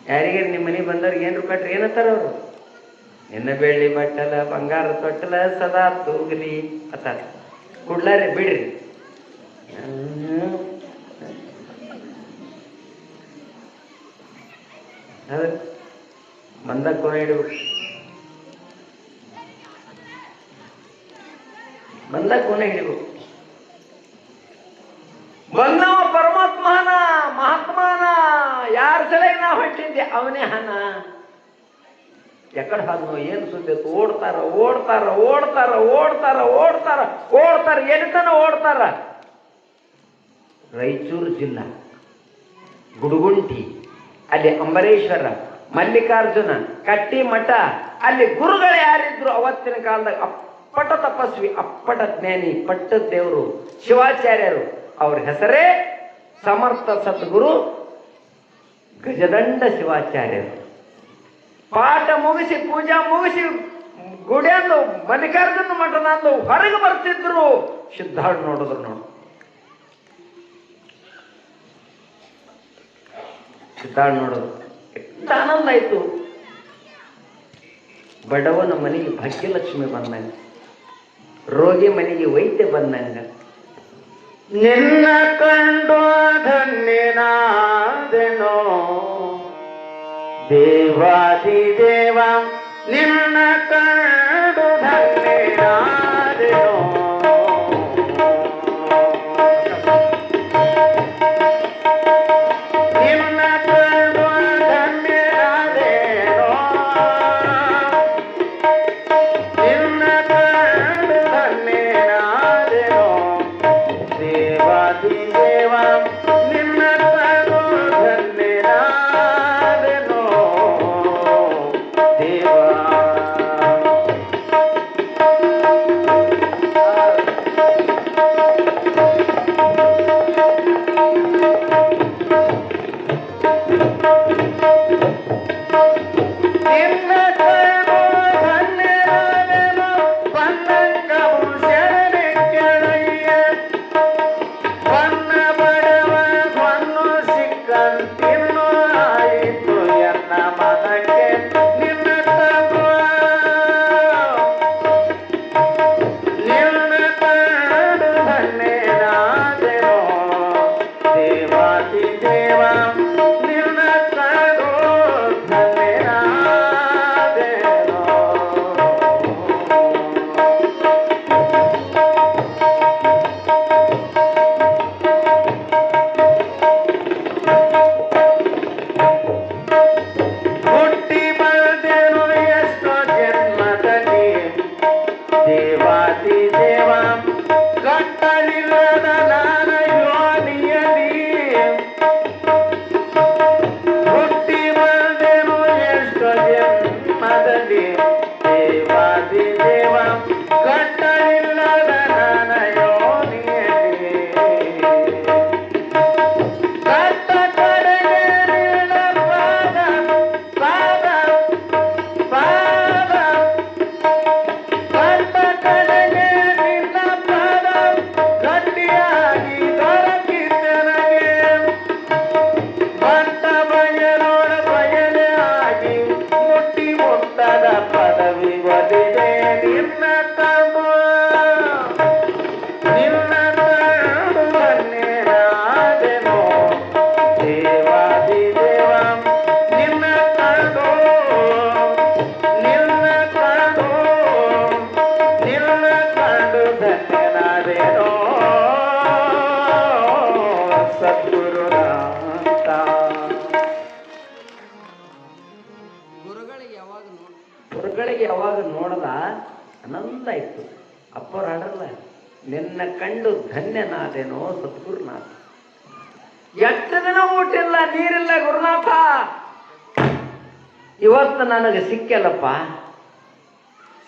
ಯಾರಿಗೆ ನಿಮ್ಮ ಮನೆಗೆ ಬಂದವ್ರಿಗೆ ಏನು ಕೊಟ್ರಿ ಏನತ್ತಾರ ಅವರು? ನಿನ್ನ ಬೆಳ್ಳಿ ಬಟ್ಟಲ ಬಂಗಾರ ತೊಟ್ಟಲ ಸದಾ ತೂಗಲಿ ಅತ್ತಾರ. ಕುಡ್ಲಾರಿ ಬಿಡ್ರಿ. ಅದು ಬಂದಾಗ ಕೊನೆ ಹಿಡ್ಬೇಕು. ಬಂದಾಗ ಕೊನೆ ಹಿಡಿಬೇಕು. ಬಂದವ ಪರಮಾತ್ಮನ ಮಹಾತ್ಮನ ಯಾರ ಸಲಹೆ ನಾ ಹೊಟ್ಟಿದ್ದೆ ಅವನೇ ಹಣ. ಎಕಡೆ ಹಾದ್ನೋ ಏನು ಸುದ್ದಿ? ಓಡ್ತಾರ ಓಡ್ತಾರ ಓಡ್ತಾರ ಓಡ್ತಾರ ಓಡ್ತಾರ ಓಡ್ತಾರ ಎಲ್ಲಿತನ ಓಡ್ತಾರ. ರಾಯಚೂರು ಜಿಲ್ಲಾ ಗುಡುಗುಂಟಿ, ಅಲ್ಲಿ ಅಂಬರೇಶ್ವರ, ಮಲ್ಲಿಕಾರ್ಜುನ, ಕಟ್ಟಿ ಮಠ, ಅಲ್ಲಿ ಗುರುಗಳು ಯಾರಿದ್ರು ಅವತ್ತಿನ ಕಾಲದಾಗ? ಅಪ್ಪಟ ತಪಸ್ವಿ, ಅಪ್ಪಟ ಜ್ಞಾನಿ, ಪಟ್ಟದ ದೇವರು ಶಿವಾಚಾರ್ಯರು. ಅವ್ರ ಹೆಸರೇ ಸಮರ್ಥ ಸದ್ಗುರು ಗಜದಂಡ ಶಿವಾಚಾರ್ಯರು. ಪಾಠ ಮುಗಿಸಿ ಪೂಜಾ ಮುಗಿಸಿ ಗುಡಿಯಂದು ಮಲ್ಲಿಕಾರ್ಜುನ ಮಠದಂದು ಹೊರಗೆ ಬರ್ತಿದ್ರು. ಸಿದ್ಧಾರ್ಥ ನೋಡಿದ್ರು ನೋಡು. ಸಿದ್ಧಾರ್ಥ ನೋಡೋದು ಎಷ್ಟು ಆನಂದ ಆಯ್ತು. ಬಡವನ ಮನೆಗೆ ಭಾಗ್ಯಲಕ್ಷ್ಮಿ ಬಂದಂಗ, ರೋಗಿ ಮನೆಗೆ ವೈದ್ಯ ಬಂದಂಗ. ನಿನ್ನ ಕಂಡು ಧನ್ಯನಾದೆನೋ ದೇವಾದಿದೇವ, ನಿನ್ನ ಕಂಡು ಧನ್ಯನಾದೆನೋ. ನಿನ್ನ ಕಂಡು ಧನ್ಯನಾದೆನೋ, ನಿನ್ನ ಕಂಡು ಧನ್ಯನಾದೆನೋ ದೇವಾದಿದೇವ, ನಿನ್ನ ಕಂಡು ಧನ್ಯನಾದೆನೋ ದೇವ. ಧನ್ಯನಾದೇನೋ ಸದ್ಗುರುನಾಥ. ಗುರುಗಳಿಗೆ ಯಾವಾಗ ನೋಡದ ಆನಂದ ಇತ್ತು. ಅಪ್ಪರು ಹಾಡಲ್ಲ, ನಿನ್ನ ಕಂಡು ಧನ್ಯನಾದೇನೋ ಸದ್ಗುರುನಾಥ. ಎಷ್ಟು ದಿನ ಊಟಿಲ್ಲ ನೀರಿಲ್ಲ ಗುರುನಾಥ, ಇವತ್ತು ನನಗೆ ಸಿಕ್ಕೆಲ್ಲಪ್ಪ,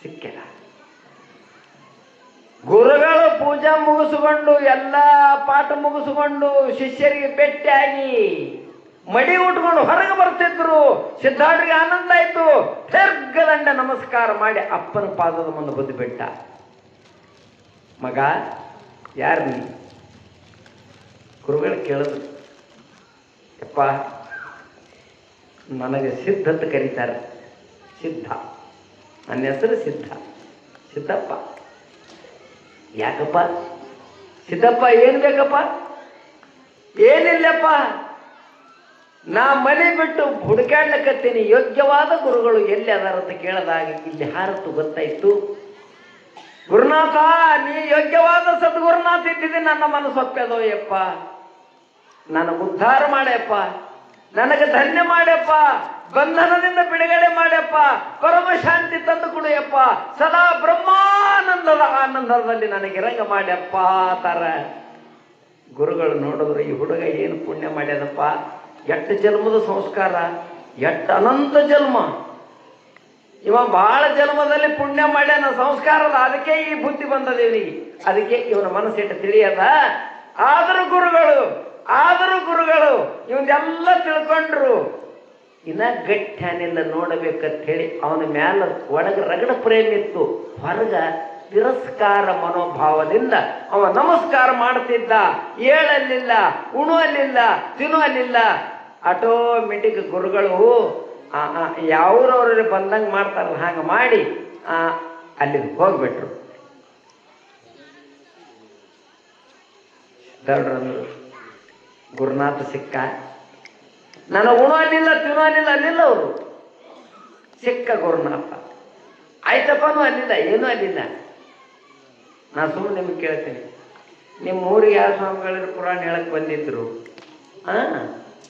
ಸಿಕ್ಕೆಲ್ಲ. ಗುರುಗಳು ಪೂಜಾ ಮುಗಿಸ್ಕೊಂಡು ಎಲ್ಲ ಪಾಠ ಮುಗಿಸ್ಕೊಂಡು ಶಿಷ್ಯರಿಗೆ ಭೇಟಿಯಾಗಿ ಮಡಿ ಉಟ್ಕೊಂಡು ಹೊರಗೆ ಬರ್ತಿದ್ರು. ಸಿದ್ಧಾರ್ಥಿಗೆ ಆನಂದ ಆಯ್ತು. ದೀರ್ಘದಂಡ ನಮಸ್ಕಾರ ಮಾಡಿ ಅಪ್ಪನ ಪಾದದ ಮುಂದೆ ಬದ್ದು ಬಿಟ್ಟ. ಮಗ ಯಾರು ನೀ? ಗುರುಗಳು ಕೇಳಿದ್ರು, ಯಪ್ಪ ನನಗೆ ಸಿದ್ಧ ಅಂತ ಕರೀತಾರೆ. ಸಿದ್ಧ, ನನ್ನ ಹೆಸರು ಸಿದ್ಧ. ಸಿದ್ದಪ್ಪ. ಯಾಕಪ್ಪ ಸಿದ್ದಪ್ಪ? ಏನು ಬೇಕಪ್ಪ? ಏನಿಲ್ಲಪ್ಪ, ನಾ ಮನೆ ಬಿಟ್ಟು ಹುಡುಕಾಡ್ಲಕತ್ತೀನಿ. ಯೋಗ್ಯವಾದ ಗುರುಗಳು ಎಲ್ಲಿ ಅದಾರ ಅಂತ ಕೇಳದಾಗ ಇಲ್ಲಿ ಹಾರತ್ತು ಗೊತ್ತಾಯ್ತು. ಗುರುನಾಥ, ನೀ ಯೋಗ್ಯವಾದ ಸದ್ಗುರುನಾಥ ಇದ್ದಿದ್ದೆ ನನ್ನ ಮನಸ್ಸು ಒಪ್ಪೆದೋ ಯಪ್ಪ. ನನಗೆ ಉದ್ಧಾರ ಮಾಡ್ಯಪ್ಪ, ನನಗೆ ಧನ್ಯ ಮಾಡ್ಯಪ್ಪ, ಬಂಧನದಿಂದ ಬಿಡುಗಡೆ ಮಾಡ್ಯಪ್ಪ, ಪರಮ ಶಾಂತಿ ತಂದು ಕೊಡುಯಪ್ಪ, ಸದಾ ಬ್ರಹ್ಮಾನಂದದ ಆನಂದದಲ್ಲಿ ನನಗೆ ರಂಗ ಮಾಡ್ಯಪ್ಪ ತರ. ಗುರುಗಳು ನೋಡಿದ್ರು, ಈ ಹುಡುಗ ಏನು ಪುಣ್ಯ ಮಾಡ್ಯದಪ್ಪ, ಎಷ್ಟು ಜನ್ಮದ ಸಂಸ್ಕಾರ, ಎಷ್ಟು ಅನಂತ ಜನ್ಮ. ಇವ ಬಹಳ ಜನ್ಮದಲ್ಲಿ ಪುಣ್ಯ ಮಾಡ್ಯಾನ, ಸಂಸ್ಕಾರದ. ಅದಕ್ಕೆ ಈ ಬುದ್ಧಿ ಬಂದದ ಇವನಿಗೆ, ಅದಕ್ಕೆ ಇವನ ಮನಸ್ಸಿಟ್ಟು ತಿಳಿಯದ. ಆದರೂ ಗುರುಗಳು ಇವನ್ನೆಲ್ಲ ತಿಳ್ಕೊಂಡ್ರು. ಇನ್ನ ಗಟ್ಟ್ಯಾನಿಲ್ಲ ನೋಡಬೇಕಂತ ಹೇಳಿ ಅವನ ಮ್ಯಾಲ ಒಳಗ ರಗಡ ಪ್ರೇಮ ಇತ್ತು, ಹೊರಗ ತಿರಸ್ಕಾರ ಮನೋಭಾವದಿಂದ ಅವ ನಮಸ್ಕಾರ ಮಾಡ್ತಿದ್ದ. ಏಳಲ್ಲಿಲ್ಲ, ಉಣುವಲ್ಲಿಲ್ಲ, ತಿನ್ನುವಲ್ಲಿಲ್ಲ. ಆಟೋಮೆಟಿಕ್ ಗುರುಗಳು ಯಾವ್ರವ್ರ ಬಂದಂಗೆ ಮಾಡ್ತಾರಲ್ಲ ಹಂಗೆ ಮಾಡಿ ಅಲ್ಲಿಗೆ ಹೋಗ್ಬಿಟ್ರು. ದೊಡ್ಡರಂದ್ರು, ಗುರುನಾಥ ಸಿಕ್ಕ. ನಾನು ಉಣುವಲ್ಲಿಲ್ಲ, ತಿನ್ನುವಲ್ಲಿಲ್ಲ ಅಲ್ಲಿಲ್ಲ. ಅವರು ಸಿಕ್ಕ ಗುರುನಾಥ. ಆಯ್ತಪ್ಪನೂ ಅಲ್ಲಿಲ್ಲ, ಏನೂ ಅಲ್ಲಿಲ್ಲ. ನಾ ಸುಮ್ಮನೆ ನಿಮ್ಗೆ ಕೇಳ್ತೀನಿ, ನಿಮ್ಮ ಊರಿಗೆ ಯಾವ ಸ್ವಾಮಿಗಳಿದ್ರು ಪುರಾಣ ಹೇಳಕ್ಕೆ ಬಂದಿದ್ರು,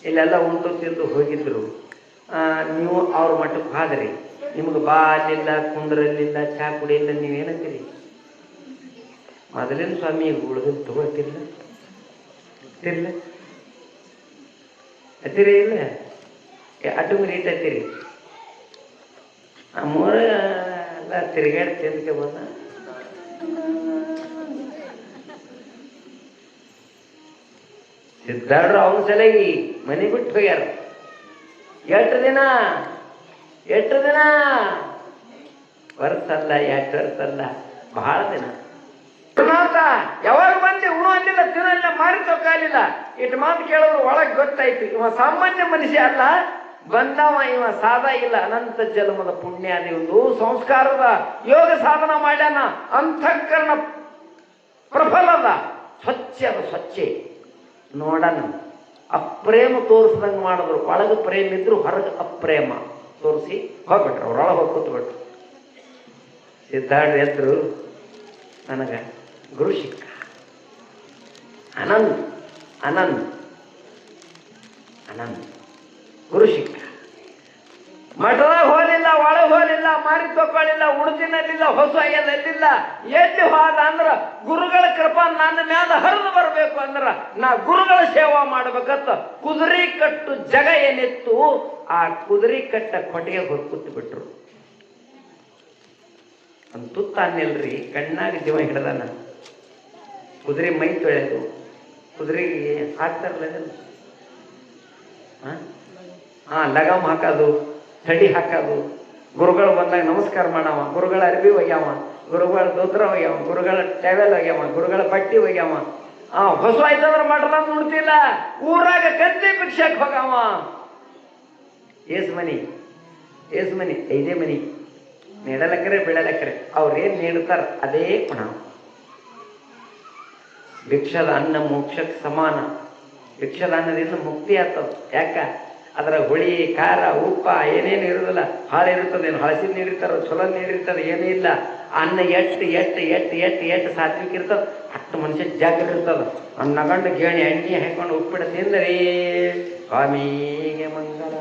ಇಲ್ಲೆಲ್ಲ ಉಂಡು ತಿಂದು ಹೋಗಿದ್ರು. ನೀವು ಅವ್ರ ಮಟ್ಟಕ್ಕೆ ಹಾದ್ರಿ, ನಿಮ್ಗೆ ಬಾ ಅಲ್ಲಿಲ್ಲ, ಕುಂದ್ರಲ್ಲಿಲ್ಲ, ಚಾ ಕುಡಿಯಿಲ್ಲ, ನೀವೇನಂತೀರಿ? ಮೊದಲಿನ ಸ್ವಾಮಿ ಉಳಿದು ತಗೋತಿಲ್ಲ ತಿರ್ಲ ಹತ್ತಿರಿ ಇಲ್ಲ ಅಟುಂಗ್ರಿ ಇಟ್ಟತ್ತೀರಿ. ಆ ಮೂರ ಎಲ್ಲ ತಿರುಗಾಡಿ ತಿಂದಕ್ಕೆ ಬಂದ. ಸಿದ್ಧಾಡ್ರು ಅವನ ಸಲಗಿ ಮನೆ ಬಿಟ್ಟು ಹೋಗ್ಯಾರ. ಎಷ್ಟು ದಿನ ವರ್ಷಲ್ಲ, 2 ವರ್ಷಲ್ಲ, ಬಹಳ ದಿನ. ಗುರುನಾಥ ಯಾವಾಗ ಬಂದು ಉಣು ಅಲ್ಲಿಲ್ಲ, ತಿನ್ನಲ್ಲ, ಮಾರಿ ತೊಕ್ಕಾಲಿಲ್ಲ. ಇಟ್ಟು ಮಾತು ಕೇಳೋರು ಒಳಗೆ ಗೊತ್ತಾಯ್ತು, ಇವ ಸಾಮಾನ್ಯ ಮನುಷ್ಯ ಅಲ್ಲ, ಬಂದವ ಇವ ಸಾದಾ ಇಲ್ಲ. ಅನಂತ ಜನ್ಮದ ಪುಣ್ಯಾದಿ ಒಂದು ಸಂಸ್ಕಾರದ ಯೋಗ ಸಾಧನ ಮಾಡ್ಯಾನ. ಅಂತಃಕರಣ ಪ್ರಫಲದ ಸ್ವಚ್ಛೆ ನೋಡಣ. ಅಪ್ರೇಮ ತೋರಿಸ್ದಂಗೆ ಮಾಡಿದ್ರು. ಒಳಗೆ ಪ್ರೇಮ ಇದ್ರು, ಹೊರಗೆ ಅಪ್ರೇಮ ತೋರಿಸಿ ಹೋಗ್ಬಿಟ್ರು. ಅವ್ರೊಳಗೆ ಹೋಗಿ ಕೂತ್ಬಿಟ್ರು. ಸಿದ್ಧಾರ್ಥ ಎದ್ರು, ನನಗೆ ಗುರು ಸಿಕ್ಕ. ಆನಂದ್ ಗುರು ಸಿಕ್ಕ. ಮಠದಾಗ ಹೋಲಿಲ್ಲ, ಒಳಗೆ ಹೋಲಿಲ್ಲ, ಮಾರಿ ತಕ್ಕೊಳ್ಳಿಲ್ಲ, ಉಡುತಿನಲ್ಲಿಲ್ಲ, ಹೊಸ ಎಲ್ಲಿಲ್ಲ. ಎಲ್ಲಿ ಹೋದ ಅಂದ್ರ ಗುರುಗಳ ಕೃಪಾ ನನ್ನ ಮ್ಯಾಲ ಹರಿದು ಬರಬೇಕು ಅಂದ್ರ ನಾ ಗುರುಗಳ ಸೇವಾ ಮಾಡ್ಬೇಕಂತ ಕುದುರೆ ಕಟ್ಟು ಜಗ ಏನಿತ್ತು ಆ ಕುದುರೆ ಕಟ್ಟ ಕೊಟ್ಟಿಗೆ ಹೋಗಿ ಕೂತು ಬಿಟ್ರು. ಒಂದು ತುತ್ತ ಅನ್ನಿಲ್ರಿ, ಕಣ್ಣಾಗ ಜೀವ ಹಿಡ್ದಾನ. ಕುದುರೆ ಮೈ ತೊಳೆದು ಕುದುರೆಗೆ ಹಾಕ್ತಾರಲ್ಲ, ಲಗಾಮ್ ಹಾಕೋದು, ತಡಿ ಹಾಕೋದು. ಗುರುಗಳು ಬಂದಾಗ ನಮಸ್ಕಾರ ಮಾಡವ, ಗುರುಗಳ ಅರ್ಬಿ ಒಯ್ಯಾವ, ಗುರುಗಳ ದೋತ್ರ ಒಯ್ಯಾವ, ಗುರುಗಳ ಟವೆಲ್ ಒಯ್ಯಾವ, ಗುರುಗಳ ಬಟ್ಟಿ ಒಯ್ಯಾವ. ಹೊಸ ಆಯ್ತಂದ್ರೆ ಮಠದ ನೋಡ್ತಿಲ್ಲ, ಊರಾಗ ಕತ್ತಿ ಭಿಕ್ಷಕ್ ಹೋಗವ. ಏಸ್ ಮನಿ 5 ಮನಿ, ನೀಡಲಕ್ಕರೆ ಬೀಳಲಕ್ಕರೆ ಅವ್ರೇನ್ ನೀಡ್ತಾರ ಅದೇ ಗುಣ. ಭಿಕ್ಷದ ಅನ್ನ ಮೋಕ್ಷಕ್ಕೆ ಸಮಾನ. ಭಿಕ್ಷದ ಅನ್ನದಿಂದ ಮುಕ್ತಿ ಆಗ್ತದ. ಯಾಕ? ಅದರ ಹುಳಿ ಖಾರ ಉಪ್ಪ ಏನೇನು ಇರೋದಿಲ್ಲ. ಹಾಳು ಇರುತ್ತದೆ, ಏನು ಹಳಸಿದ ನೀಡಿರ್ತಾರೋ, ಚಲೋ ನೀಡಿರ್ತಾರೆ, ಏನೂ ಇಲ್ಲ. ಅನ್ನ ಎಟ್ಟು ಸಾತ್ವಿಕ ಇರ್ತದ, ಅಷ್ಟು ಮನುಷ್ಯ ಜಾಗ್ರ ಇರ್ತದ. ನಗಂಡು ಗೇಣಿ ಎಣ್ಣೆ ಹಾಕೊಂಡು ಉಪ್ಪಿಡ ತಿಂದ್ರಿ ಸ್ವಾಮಿಗೆ ಮಂಗಲ.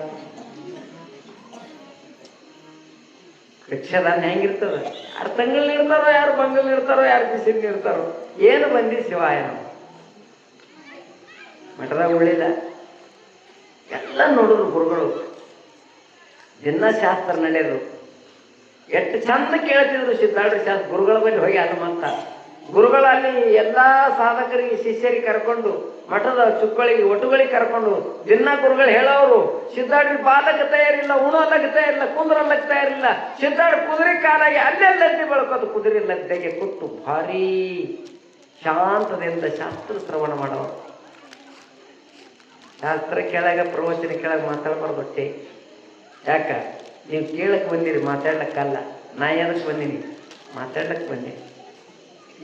ಯಕ್ಷದಾನ ಹೆಂಗಿರ್ತದ? ಯಾರು ತಂಗಲ್ ನೀಡ್ತಾರೋ, ಯಾರು ಬಂಗಲ್ ನೀಡ್ತಾರೋ, ಯಾರು ಬಿಸಿಲ್ ನೀಡ್ತಾರೋ, ಏನು ಬಂದಿ ಶಿವಾಯ. ಮಠದಾಗ ಉಳಿದ ಎಲ್ಲ ನೋಡಿದ್ರು ಗುರುಗಳು. ದಿನ ಶಾಸ್ತ್ರ ನಡೆಯೋದು ಎಷ್ಟು ಚಂದ ಕೇಳ್ತಿದ್ರು ಸಿದ್ಧಾರ್ಥ ಶಾಸ್ತ್ರ. ಗುರುಗಳ ಬಳಿ ಹೋಗಿ ಅದು ಅಂತ ಗುರುಗಳು ಅಲ್ಲಿ ಎಲ್ಲಾ ಸಾಧಕರಿಗೆ ಶಿಷ್ಯರಿಗೆ ಕರ್ಕೊಂಡು ಮಠದ ಚುಕ್ಕಳಿಗೆ ಒಟ್ಟುಗಳಿಗೆ ಕರ್ಕೊಂಡು ದಿನ ಗುರುಗಳು ಹೇಳೋರು, ಸಿದ್ಧಾರ್ಥ ಬಾಲಕ್ಕೆ ತಯಾರಿಲ್ಲ, ಉಣೋಲ್ಲಕ್ಕೆ ತಯಾರಿಲ್ಲ, ಕುಂದ್ರಲ್ಲಕ್ಕೆ ತಯಾರಿಲ್ಲ. ಸಿದ್ಧಾರ್ಥ ಕುದುರೆ ಕಾಲಾಗಿ ಅಲ್ಲೆಲ್ಲದ್ದೆ ಬೆಳ್ಕೋದು, ಕುದುರೆ ಲದ್ದೆಗೆ ಕೊಟ್ಟು ಭಾರೀ ಶಾಂತದಿಂದ ಶಾಸ್ತ್ರ ಶ್ರವಣ ಮಾಡೋರು. ಶಾಸ್ತ್ರ ಕೆಳಗ ಪ್ರವಚನ ಕೆಳಗೆ ಮಾತಾಡ್ಬಾರ್ದು ಅಷ್ಟೇ. ಯಾಕ? ನೀವು ಕೇಳಕ್ಕೆ ಬಂದಿರಿ, ಮಾತಾಡ್ಲಕ್ಕಲ್ಲ. ನಾ ಏನಕ್ಕೆ ಬಂದೀನಿ? ಮಾತಾಡ್ಲಕ್ಕೆ ಬಂದೀನಿ.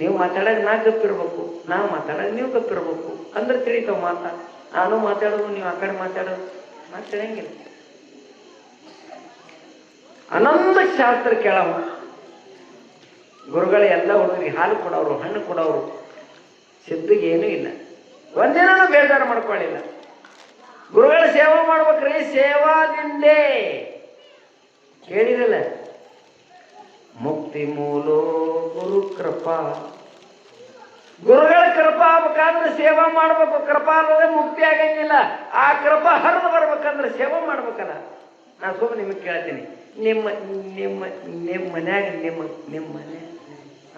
ನೀವು ಮಾತಾಡೋಕೆ ನಾ ಗಪ್ಪಿರ್ಬೇಕು, ನಾವು ಮಾತಾಡೋಕೆ ನೀವು ಗಪ್ಪಿರ್ಬೇಕು. ಅಂದ್ರೆ ತಿಳಿತಾವ ಮಾತಾ. ನಾನು ಮಾತಾಡೋದು, ನೀವು ಆ ಕಡೆ ಮಾತಾಡೋದು ಮಾತಾಡಂಗಿಲ್ಲ. ಆನಂದ ಶಾಸ್ತ್ರ ಕೇಳವ ಗುರುಗಳು. ಎಲ್ಲ ಹುಡುಗರಿಗೆ ಹಾಲು ಕೊಡೋರು, ಹಣ್ಣು ಕೊಡೋರು. ಸಿದ್ಧಿಗೆ ಏನೂ ಇಲ್ಲ, ಒಂದಿನೂ ಬೇಜಾರು ಮಾಡ್ಕೊಳ್ಳಿಲ್ಲ. ಗುರುಗಳ ಸೇವಾ ಮಾಡ್ಬೇಕ್ರಿ, ಸೇವಾದಿಂದೇ. ಕೇಳಿರಲ್ಲ, ಮುಕ್ತಿ ಮೂಲೋ ಗುರು ಕೃಪಾ. ಗುರುಗಳ ಕೃಪಾ ಆಗ್ಬೇಕಾದ್ರೆ ಸೇವಾ ಮಾಡ್ಬೇಕು. ಕೃಪಾ ಅಲ್ಲದೆ ಮುಕ್ತಿ ಆಗಂಗಿಲ್ಲ. ಆ ಕೃಪಾ ಹರಿದು ಬರ್ಬೇಕಂದ್ರೆ ಸೇವಾ ಮಾಡ್ಬೇಕಲ್ಲ. ನಾ ಸುಮ್ಮನೆ ನಿಮಗೆ ಕೇಳ್ತೀನಿ, ನಿಮ್ಮ ನಿಮ್ಮ ನಿಮ್ಮ ಮನ್ಯಾಗ ನಿಮ್ಮ ಮನೆ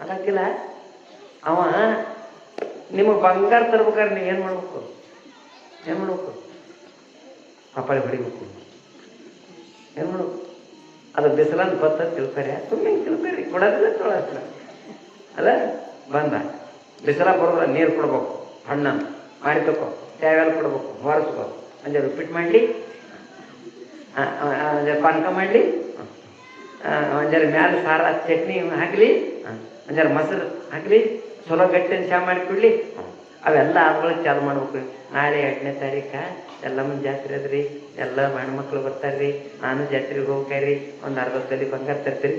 ಆಗಕ್ಕಿಲ್ಲ. ಅವ ನಿಮಗೆ ಬಂಗಾರ ತರ್ಬೇಕಾದ್ರೆ ನೀವು ಏನು ಮಾಡ್ಬೇಕು? ಪಪ್ಪಾಳಿ ಹೊಡಿಬೇಕು. ಏನು ಮಾಡ್ಬೇಕು? ಅದು ಬಿಸಿಲನ್ನು ಬತ್ತ ತಿಳ್ತಾರೆ, ಸುಮ್ಮನೆ ತಿಳ್ತಾರೆ, ಕೊಡೋದಿಲ್ಲ ತೊಳೋದಿಲ್ಲ ಅಲ್ಲ. ಬಂದ ಬಿಸಿಲ ಬರೋದ್ರ ನೀರು ಕೊಡ್ಬೇಕು, ಹಣ್ಣನ್ನು ಮಾಡಿ ತಗೋ, ಟ್ಯಾವೆಲ್ ಕೊಡ್ಬೇಕು, ಹೊರಸ್ಕೋ, ಒಂಜಾರು ಉಪ್ಪಿಟ್ಟು ಮಾಡಲಿ, ಒಂಜಾರು ಪಾನಕ ಮಾಡಲಿ, ಒಂಜಾರು ಮ್ಯಾಲ ಸಾರ ಚಟ್ನಿ ಹಾಕಲಿ, ಒಂಜಾರು ಮೊಸರು ಹಾಕಲಿ, ಚಲೋ ಗಟ್ಟಿನ ಚಾ ಮಾಡಿ ಕೊಡ್ಲಿ. ಅವೆಲ್ಲ ಆದ್ಮೇಲೆ ಚಾಲು ಮಾಡ್ಬೇಕು. ನಾಳೆ 8ನೇ ತಾರೀಕ ಎಲ್ಲಮ್ಮನ ಜಾತ್ರೆ ಅದ್ರಿ, ಎಲ್ಲ ಹೆಣ್ಮಕ್ಳು ಬರ್ತಾರ್ರಿ, ನಾನು ಜಾತ್ರೆಗೆ ಹೋಗ್ಬೇಕ್ರಿ, ಒಂದು 60 ತೊಲಿ ಬಂಗಾರ ತರ್ತೀರಿ.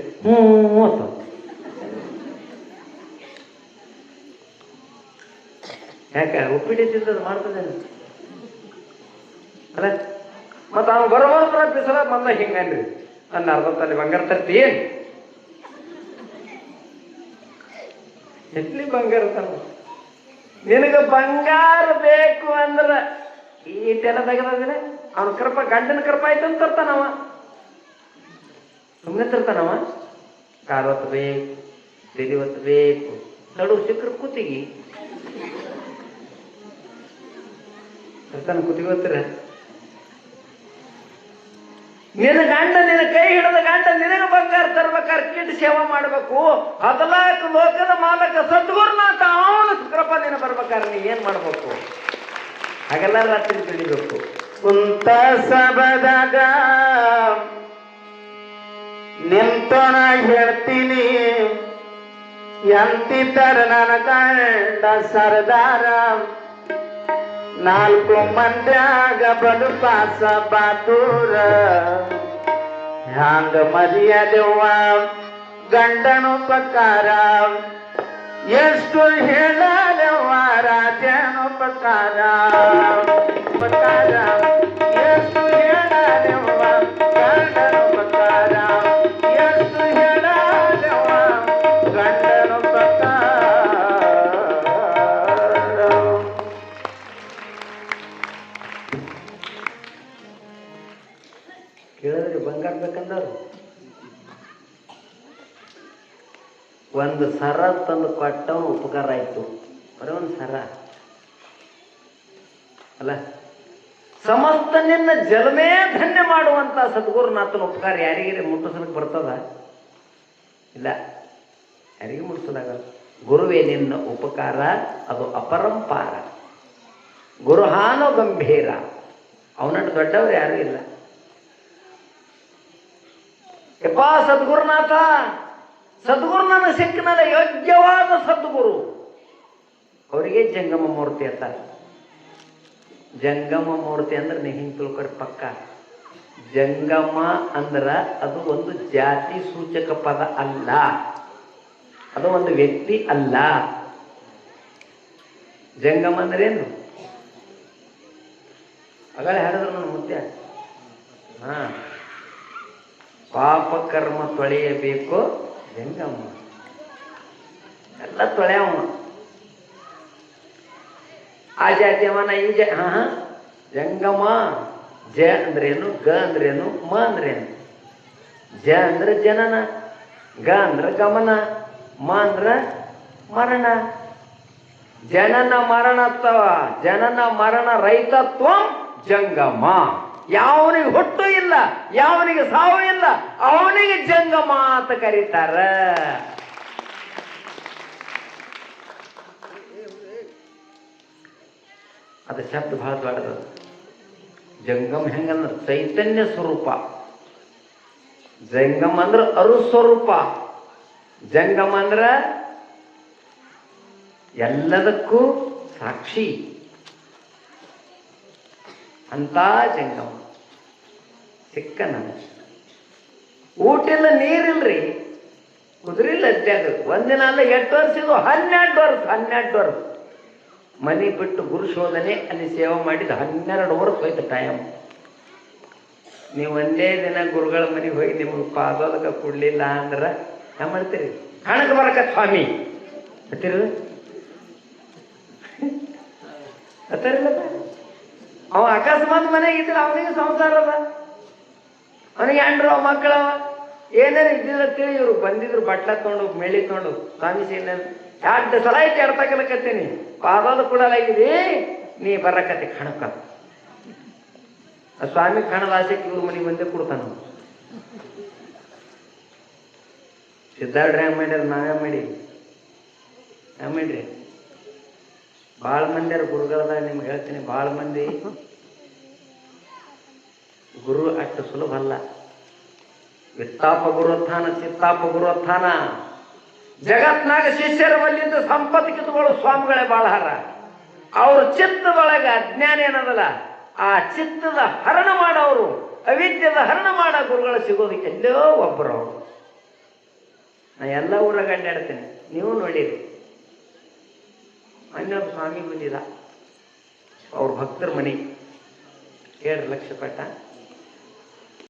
ಯಾಕೆ? ಉಪ್ಪಿಟ್ಟಿದ್ದದು ಮಾಡ್ತದೇನು ಅಲ್ಲ. ಮತ್ತು ಅವ್ನು ಬರೋದ್ರ ಬಿಸಿಲ ಬಂದ ಹಿಂಗನ್ರಿ, ಒಂದು 60 ತೊಲಿ ಬಂಗಾರ ತರ್ತಿ. ಏನು ಎಟ್ಲಿ ಬಂಗಾರ ತಮ್ಮ? ನಿನಗೆ ಬಂಗಾರ ಬೇಕು ಅಂದ್ರೆ ಈಟೆಲ್ಲ ತೆಗೆದಿನ ಅವನ ಕೃಪ, ಗಂಡನ ಕೃಪ ಆಯ್ತು ಅಂತ ತರ್ತಾನವ. ಸುಮ್ಮನೆ ತರ್ತಾನವ. ಕಾಲು ಒತ್ತಬೇಕು, ತಿಳಿ ಒತ್ತಬೇಕು, ನಡು ಸಿಕ್ಕರು ಕುತ್ತಿಗೆ ತರ್ತಾನ. ಕುತ್ತಿಗೆ ಒತ್ತರ ನಿನ್ನ ಗಂಡ, ನಿನ್ನ ಕೈ ಹಿಡಿದ ಗಂಡ ನಿನಗೆ ಬಂಗಾರ ತರ್ಬೇಕಾದ್ರೆ ಕಿಟ್ಟು ಸೇವಾ ಮಾಡಬೇಕು. 14 ಲೋಕದ ಮಾಲಕ ಸದ್ಗುರುನಾಥ ಅವನ ಕೃಪ ನಿನ್ನ ಬರ್ಬೇಕಾದ್ರೆ ನೀ ಏನ್ ಮಾಡ್ಬೇಕು? ಹಾಗೆಲ್ಲ ರಾತ್ರಿ ತಿಳಿಬೇಕು. ಕುಂತ ಸಬದಾಗ ನಿಂತೋಣ ಹೇಳ್ತೀನಿ, ಎಂತಿದ್ದರು ನನ್ನ ಗಂಡ ಸರ್ದಾರ. 4 ಮಂದ್ಯಾಗ ಬಲು ಪಾಸ ಬಾತೂರ. ಹ್ಯಾಂಗ ಮರ್ಯಾದೆವ್ವ ಗಂಡನುಪಕಾರ, ಎಷ್ಟು ಹೇಳಲವ್ವ ರಾಜನುಪಕಾರ. ಎಷ್ಟು ಹೇಳಲವ್ವ ಗಂಡನುಪಕಾರ, ಎಷ್ಟು ಹೇಳಲವ್ವ ಗಂಡನುಪಕಾರ. ಕೇಳಿದ್ರಿ ಬಂಗಾರ ಬೇಕಂದವ್ರು ಒಂದು ಸರ ತಂದು ಕೊಟ್ಟವನು ಉಪಕಾರ ಆಯ್ತು. ಬರೀ ಒಂದು ಸರ ಅಲ್ಲ, ಸಮಸ್ತ ನಿನ್ನ ಜಲಮೇ ಧನ್ಯ ಮಾಡುವಂತ ಸದ್ಗುರುನಾಥನ ಉಪಕಾರ ಯಾರಿಗಿರಿ ಮುಟ್ಟಿಸ್ಲಿಕ್ಕೆ ಬರ್ತದ? ಇಲ್ಲ, ಯಾರಿಗೆ ಮುಟ್ಟಿಸೋದಾಗ ಗುರುವೇ ನಿನ್ನ ಉಪಕಾರ ಅದು ಅಪರಂಪಾರ. ಗುರುಹಾನೋ ಗಂಭೀರ, ಅವನಟ್ಟು ದೊಡ್ಡವರು ಯಾರು ಇಲ್ಲ. ಯಪ್ಪ ಸದ್ಗುರುನಾಥ, ಸದ್ಗುರು ನನ್ನ ಸಿಕ್ಕನಲ್ಲ ಯೋಗ್ಯವಾದ ಸದ್ಗುರು, ಅವರಿಗೆ ಜಂಗಮ ಮೂರ್ತಿ ಅಂತಾರೆ. ಜಂಗಮ ಮೂರ್ತಿ ಅಂದ್ರೆ ನೀವು ಹಿಂಗೆ ತಿಳ್ಕೊರಿ ಪಕ್ಕ. ಜಂಗಮ ಅಂದ್ರ ಅದು ಒಂದು ಜಾತಿ ಸೂಚಕ ಪದ ಅಲ್ಲ, ಅದು ಒಂದು ವ್ಯಕ್ತಿ ಅಲ್ಲ. ಜಂಗಮ ಅಂದ್ರೇನು? ಅಗಳೆ ಹೇಳಿದ್ರು ನನ್ನ ಮುದ್ದೆ. ಹಾ, ಪಾಪ ಕರ್ಮ ತೊಳೆಯಬೇಕು ಜಂಗಮ, ಎಲ್ಲ ತೊಳೆಯವ. ಆ ಜಾತಿಯವನ ಈ ಜಂಗಮ. ಜ ಅಂದ್ರೇನು, ಗ ಅಂದ್ರೇನು, ಮ ಅಂದ್ರೇನು? ಜ ಅಂದ್ರೆ ಜನನ, ಗ ಅಂದ್ರೆ ಗಮನ, ಮ ಅಂದ್ರ ಮರಣ. ಜನನ ಮರಣತ್ವ, ಜನನ ಮರಣ ರಹಿತತ್ವ ಜಂಗಮ. ಯಾವನಿಗೆ ಹುಟ್ಟು ಇಲ್ಲ, ಯಾವನಿಗೆ ಸಾವು ಇಲ್ಲ, ಅವನಿಗೆ ಜಂಗಮ ಅಂತ ಕರೀತಾರ. ಅದು ಶಬ್ದ ಬಹಳ ದೊಡ್ಡದು. ಜಂಗಮ ಹೆಂಗಂದ್ರ ಚೈತನ್ಯ ಸ್ವರೂಪ. ಜಂಗಮ ಅಂದ್ರ ಅರುಸ್ವರೂಪ. ಜಂಗಮ ಅಂದ್ರ ಎಲ್ಲದಕ್ಕೂ ಸಾಕ್ಷಿ ಅಂತ ಜಂಗಮ. ಸಿಕ್ಕ ನನಗೆ ಊಟಿಲ್ಲ, ನೀರಿಲ್ರಿ, ಕುದುರಿಲ್ಲ ಅಜ್ಜಾಗ. ಒಂದಿನ ಅಲ್ಲ, 8 ವರ್ಷ ಇದು 12 ವರ್ಷ ಮನೆ ಬಿಟ್ಟು ಗುರು ಶೋಧನೆ ಅಲ್ಲಿ ಸೇವೆ ಮಾಡಿದ 12 ವರ್ಷ ಹೋಯ್ತು ಟೈಮ್. ನೀವು ಒಂದೇ ದಿನ ಗುರುಗಳ ಮನೆಗೆ ಹೋಗಿ ನಿಮಗೆ ಪಾದೋದಕ ಕೊಡ್ಲಿಲ್ಲ ಅಂದ್ರೆ ಯಾವ ಮಾಡ್ತೀರಿ? ಹಣಕ ಬರಕ ಸ್ವಾಮಿ ಹತ್ತಿರಲ್ಲ ಹತ್ತಾರಿಲ್ಲ. ಅವ ಅಕಸ್ಮಾತ್ ಮನೆಗೆ ಇದ್ರೆ ಅವನಿಗೆ ಸಂಸಾರ ಅದ, ಅವನಿಗೆ ಅಂಡ್ರು ಅವ ಮಕ್ಕಳವ ಏನೇನು ಇದ್ದಿಲ್ಲ ತಿಳಿ. ಇವ್ರು ಬಂದಿದ್ರು ಬಟ್ಲ ತೊಗೊಂಡು ಮೇಳಿ ತೊಗೊಂಡು, ಸ್ವಾಮಿ ಸೀನ 2 ಸಲ ಐತಿ ಎಡ್ತಕಲಕತ್ತೀನಿ, ಪಾದೋದ ಕೊಡಲಾಗಿದಿ, ನೀ ಬರಕತ್ತಿ ಕಣಕ. ಸ್ವಾಮಿ ಕಣದ ಆಸೆಗೆ ಇವ್ರ ಮನೆಗೆ ಬಂದೇ ಕೊಡ್ತಾನ. ಸಿದ್ಧಾರ್ಡ್ರ ಹೆಂಗ್ ಮಾಡ್ಯಾರ, ನಾವೇ ಮಾಡಿ ಹೆಂಗ್ ಮಾಡ್ರಿ? ಭಾಳ ಮಂದಿಯಾರ ಗುರುಗಳದಾಗ ನಿಮ್ಗೆ ಹೇಳ್ತೀನಿ. ಭಾಳ ಮಂದಿ ಗುರು ಅಷ್ಟು ಸುಲಭ ಅಲ್ಲ. ವಿತ್ತಾಪ ಗುರುತ್ಥಾನ, ಚಿತ್ತಾಪ ಗುರುತ್ಥಾನ. ಜಗತ್ನಾಗ ಶಿಷ್ಯರ ಬಲ್ಲಿಂದ ಸಂಪತ್ತು ಕಿತ್ತುಗಳು ಸ್ವಾಮಿಗಳೇ ಬಾಳ ಹರ. ಅವ್ರ ಚಿತ್ತದೊಳಗ ಅಜ್ಞಾನ ಏನದಲ್ಲ, ಆ ಚಿತ್ತದ ಹರಣ ಮಾಡೋರು, ಅವಿದ್ಯದ ಹರಣ ಮಾಡೋ ಗುರುಗಳು ಸಿಗೋದಕ್ಕೆ ಎಲ್ಲೋ ಒಬ್ಬರು ಅವರು. ನಾ ಎಲ್ಲ ಊರಾಗ ಅಡ್ಡಾಡ್ತೇನೆ, ನೀವು ನೋಡಿರಿ. ಅನ್ನೊಬ್ಬ ಸ್ವಾಮಿ ಬಂದಿದ, ಅವ್ರ ಭಕ್ತರ ಮನೆ 7 ಲಕ್ಷ ಪಟ್ಟ